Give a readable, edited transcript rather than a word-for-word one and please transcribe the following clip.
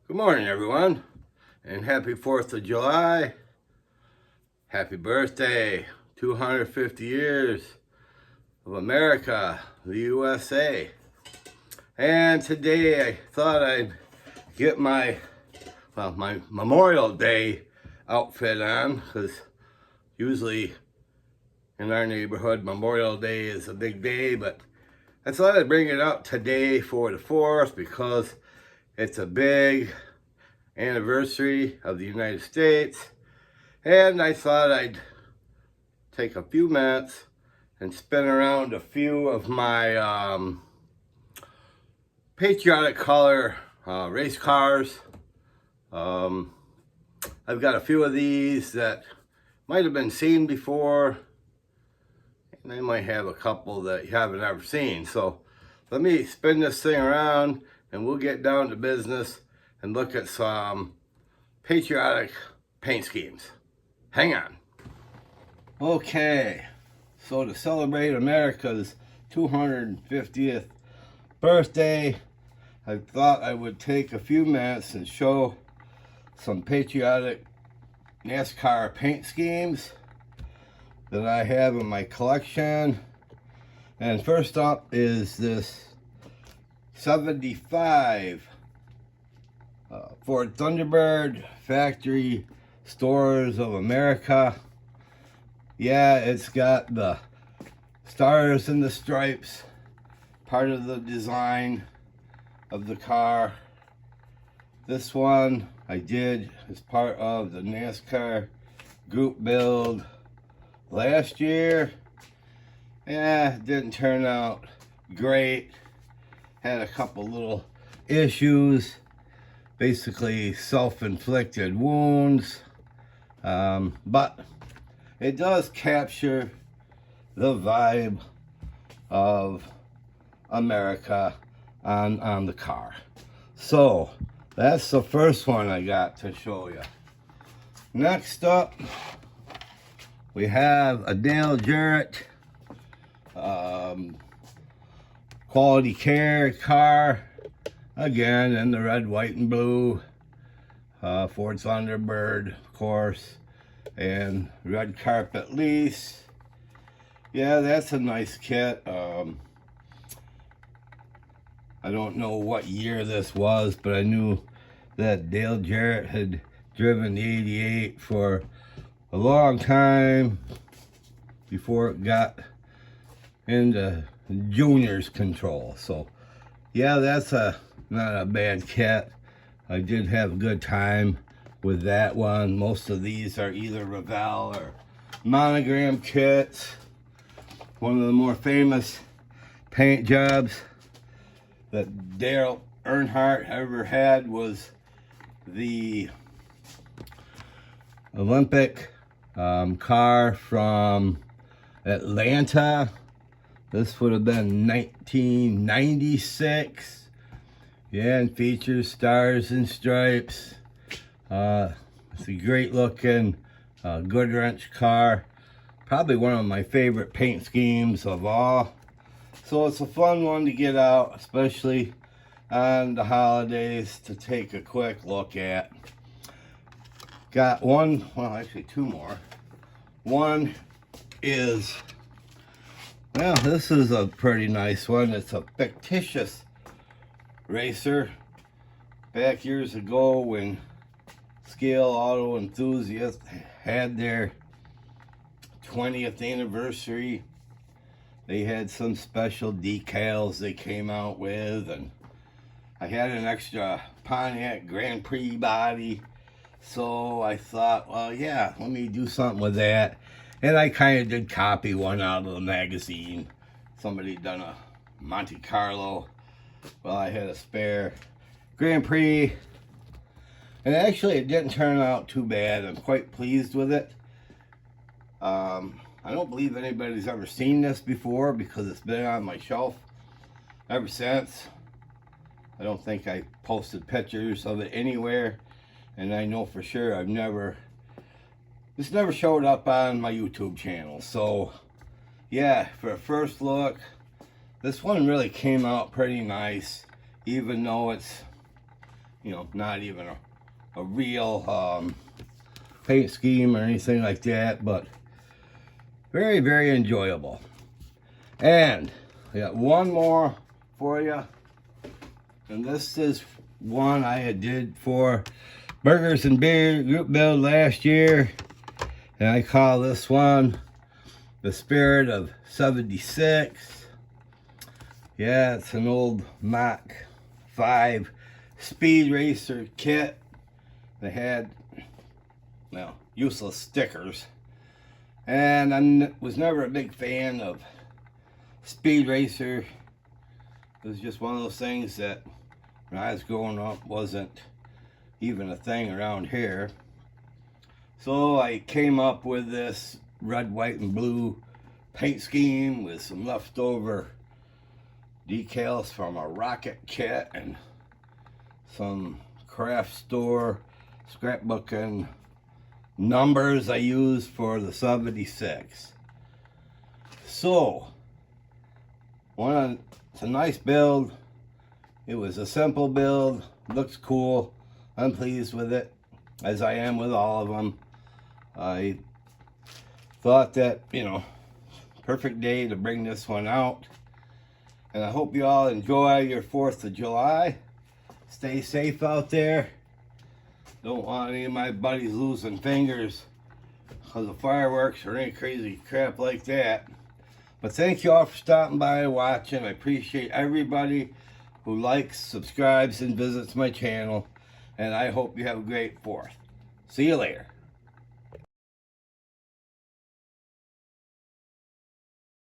Good morning, everyone, and happy 4th of July. Happy birthday, 250 years of America, the USA. And today I thought I'd get my Memorial Day outfit on, because usually in our neighborhood, Memorial Day is a big day, but I thought I'd bring it out today for the 4th because it's a big anniversary of the United States, and I thought I'd take a few minutes and spin around a few of my patriotic color race cars. I've got a few of these that might have been seen before, and I might have a couple that you haven't ever seen. So let me spin this thing around and we'll get down to business and look at some patriotic paint schemes. Hang on. Okay, so to celebrate America's 250th birthday, I thought I would take a few minutes and show some patriotic NASCAR paint schemes that I have in my collection. And first up is this 75 Ford Thunderbird Factory Stores of America. Yeah, it's got the stars and the stripes, part of the design of the car. This one I did as part of the NASCAR group build last year. Yeah, it didn't turn out great. Had a couple little issues, basically self-inflicted wounds, but it does capture the vibe of America on the car. So that's the first one I got to show you. Next up, we have a Dale Jarrett quality care car, again in the red, white, and blue. Ford Thunderbird, of course, and red carpet lease. Yeah, that's a nice kit. I don't know what year this was, but I knew that Dale Jarrett had driven the 88 for a long time before it got into juniors control. So yeah, that's not a bad kit. I did have a good time with that one. Most of these are either Revell or Monogram kits. One of the more famous paint jobs that Dale Earnhardt ever had was the Olympic car from Atlanta. This would have been 1996. Yeah, and features stars and stripes. It's a great looking Goodwrench car. Probably one of my favorite paint schemes of all. So it's a fun one to get out, especially on the holidays, to take a quick look at. Got one, well, actually two more. One is, well, this is a pretty nice one. It's a fictitious racer. Back years ago when Scale Auto Enthusiasts had their 20th anniversary, they had some special decals they came out with, and I had an extra Pontiac Grand Prix body, so I thought, well, yeah, let me do something with that. And I kind of did copy one out of the magazine. Somebody done a Monte Carlo. Well, I had a spare Grand Prix, and actually it didn't turn out too bad. I'm quite pleased with it. I don't believe anybody's ever seen this before because it's been on my shelf ever since. I don't think I posted pictures of it anywhere, and I know for sure this never showed up on my YouTube channel. So yeah, for a first look, this one really came out pretty nice, even though it's you know, not even a real paint scheme or anything like that, but very, very enjoyable. And I got one more for you, and this is one I did for Burgers and Beer group build last year, and I call this one the Spirit of 76. Yeah, it's an old Mach 5 Speed Racer kit. They had, well, useless stickers, and I was never a big fan of Speed Racer. It was just one of those things that when I was growing up wasn't even a thing around here. So I came up with this red, white, and blue paint scheme with some leftover decals from a rocket kit and some craft store scrapbooking numbers I used for the 76. So, it's a nice build. It was a simple build, looks cool. I'm pleased with it, as I am with all of them. I thought that, you know, perfect day to bring this one out. And I hope you all enjoy your 4th of July. Stay safe out there. Don't want any of my buddies losing fingers because of fireworks or any crazy crap like that. But thank you all for stopping by and watching. I appreciate everybody who likes, subscribes, and visits my channel. And I hope you have a great 4th. See you later.